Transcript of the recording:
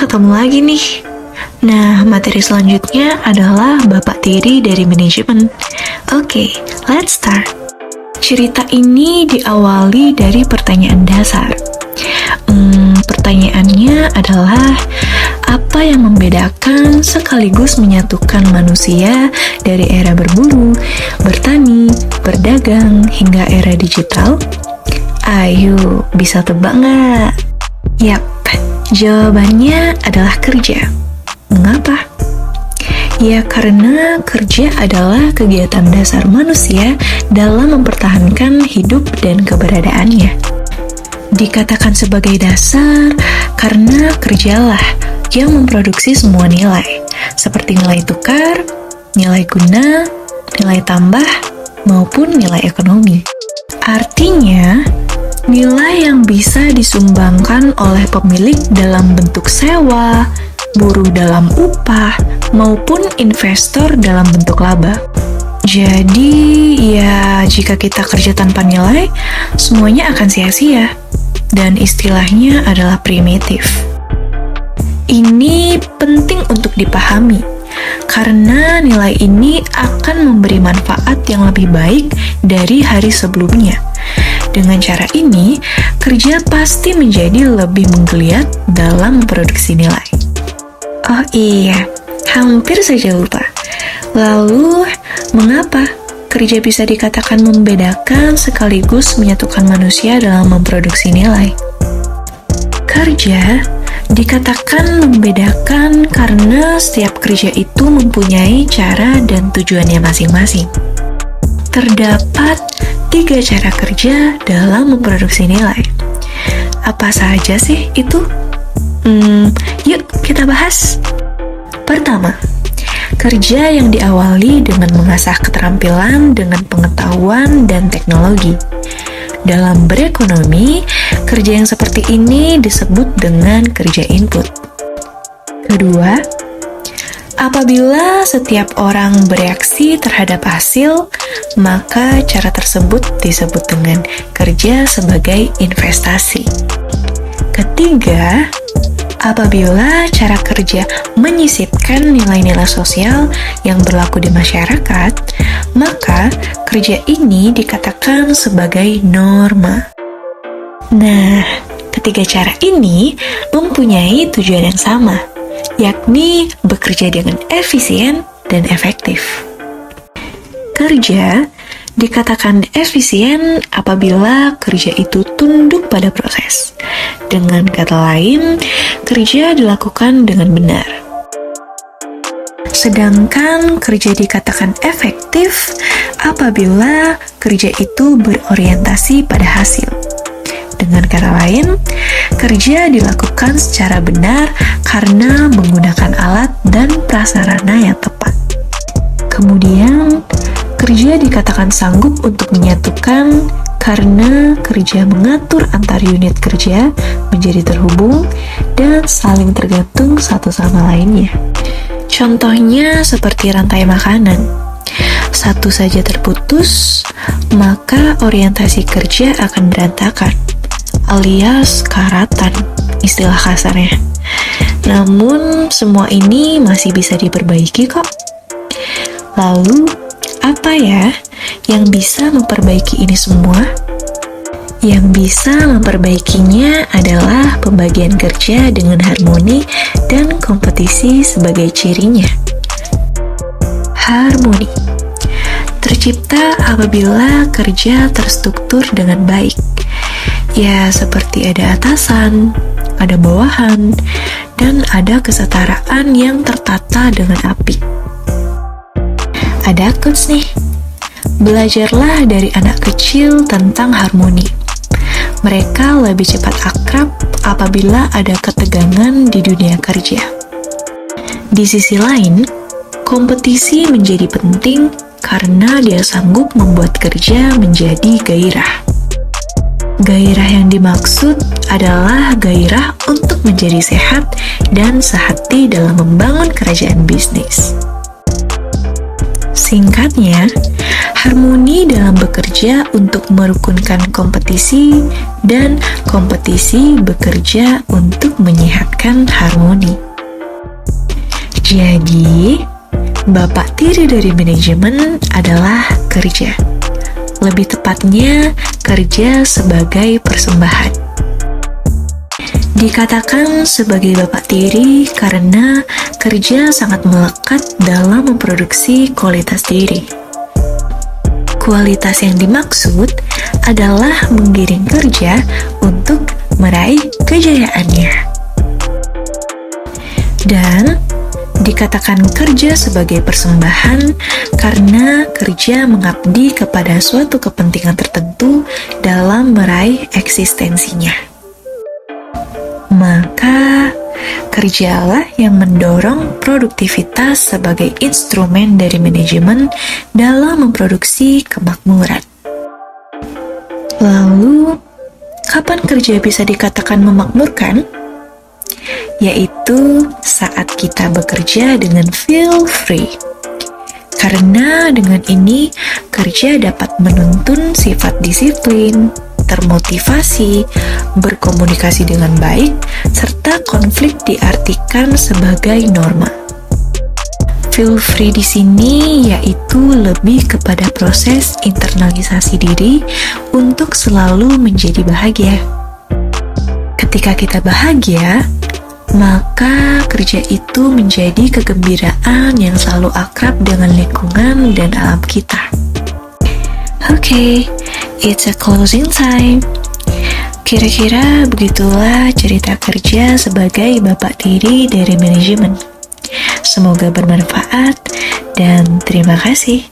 ketemu lagi nih. Nah, materi selanjutnya adalah Bapak Tiri dari manajemen. Oke, let's start. Cerita ini diawali dari pertanyaan dasar. Pertanyaannya adalah, apa yang membedakan sekaligus menyatukan manusia dari era berburu, bertani, berdagang, hingga era digital? Ayo, bisa tebak nggak? Yap, jawabannya adalah kerja. Mengapa? Ya, karena kerja adalah kegiatan dasar manusia dalam mempertahankan hidup dan keberadaannya. Dikatakan sebagai dasar karena kerjalah yang memproduksi semua nilai, seperti nilai tukar, nilai guna, nilai tambah, maupun nilai ekonomi. Artinya, nilai yang bisa disumbangkan oleh pemilik dalam bentuk sewa, buruh dalam upah, maupun investor dalam bentuk laba. Jadi, ya jika kita kerja tanpa nilai, semuanya akan sia-sia. Dan istilahnya adalah primitif. Ini penting untuk dipahami, karena nilai ini akan memberi manfaat yang lebih baik dari hari sebelumnya. Dengan cara ini, kerja pasti menjadi lebih menggeliat dalam memproduksi nilai. Oh iya, hampir saja lupa. Lalu, mengapa kerja bisa dikatakan membedakan sekaligus menyatukan manusia dalam memproduksi nilai? Kerja dikatakan membedakan karena setiap kerja itu mempunyai cara dan tujuannya masing-masing. Terdapat 3 cara kerja dalam memproduksi nilai. Apa saja sih itu? Yuk kita bahas. Pertama, kerja yang diawali dengan mengasah keterampilan dengan pengetahuan dan teknologi. Dalam berekonomi, kerja yang seperti ini disebut dengan kerja input. Kedua, apabila setiap orang bereaksi terhadap hasil, maka cara tersebut disebut dengan kerja sebagai investasi. Ketiga, apabila cara kerja menyisipkan nilai-nilai sosial yang berlaku di masyarakat, maka kerja ini dikatakan sebagai norma. Nah, ketiga cara ini mempunyai tujuan yang sama, yakni bekerja dengan efisien dan efektif. Kerja dikatakan efisien apabila kerja itu tunduk pada proses. Dengan kata lain, kerja dilakukan dengan benar. Sedangkan kerja dikatakan efektif apabila kerja itu berorientasi pada hasil. Dengan kata lain, kerja dilakukan secara benar karena menggunakan alat dan prasarana yang tepat. Kemudian, kerja dikatakan sanggup untuk menyatukan karena kerja mengatur antar unit kerja menjadi terhubung dan saling tergantung satu sama lainnya. Contohnya seperti rantai makanan. Satu saja terputus, maka orientasi kerja akan berantakan, alias karatan, istilah kasarnya. Namun, semua ini masih bisa diperbaiki kok. Lalu, apa ya yang bisa memperbaiki ini semua? Yang bisa memperbaikinya adalah pembagian kerja dengan harmoni dan kompetisi sebagai cirinya. Harmoni tercipta apabila kerja terstruktur dengan baik. Ya, seperti ada atasan, ada bawahan, dan ada kesetaraan yang tertata dengan apik. Ada quotes nih. Belajarlah dari anak kecil tentang harmoni. Mereka lebih cepat akrab apabila ada ketegangan di dunia kerja. Di sisi lain, kompetisi menjadi penting karena dia sanggup membuat kerja menjadi gairah. Gairah yang dimaksud adalah gairah untuk menjadi sehat dan sehati dalam membangun kerajaan bisnis. Singkatnya, harmoni dalam bekerja untuk merukunkan kompetisi dan kompetisi bekerja untuk menyehatkan harmoni. Jadi, bapak tiri dari manajemen adalah kerja. Lebih tepatnya, kerja sebagai persembahan. Dikatakan sebagai bapak tiri karena kerja sangat melekat dalam memproduksi kualitas diri. Kualitas yang dimaksud adalah menggiring kerja untuk meraih kejayaannya. Dan dikatakan kerja sebagai persembahan karena kerja mengabdi kepada suatu kepentingan tertentu dalam meraih eksistensinya. Maka, kerjalah yang mendorong produktivitas sebagai instrumen dari manajemen dalam memproduksi kemakmuran. Lalu, kapan kerja bisa dikatakan memakmurkan? Yaitu saat kita bekerja dengan feel free. Karena dengan ini, kerja dapat menuntun sifat disiplin, termotivasi, berkomunikasi dengan baik, serta konflik diartikan sebagai norma. Feel free di sini yaitu lebih kepada proses internalisasi diri untuk selalu menjadi bahagia. Ketika kita bahagia, maka kerja itu menjadi kegembiraan yang selalu akrab dengan lingkungan dan alam kita. Oke, it's a closing time. Kira-kira begitulah cerita kerja sebagai bapak tiri dari manajemen. Semoga bermanfaat dan terima kasih.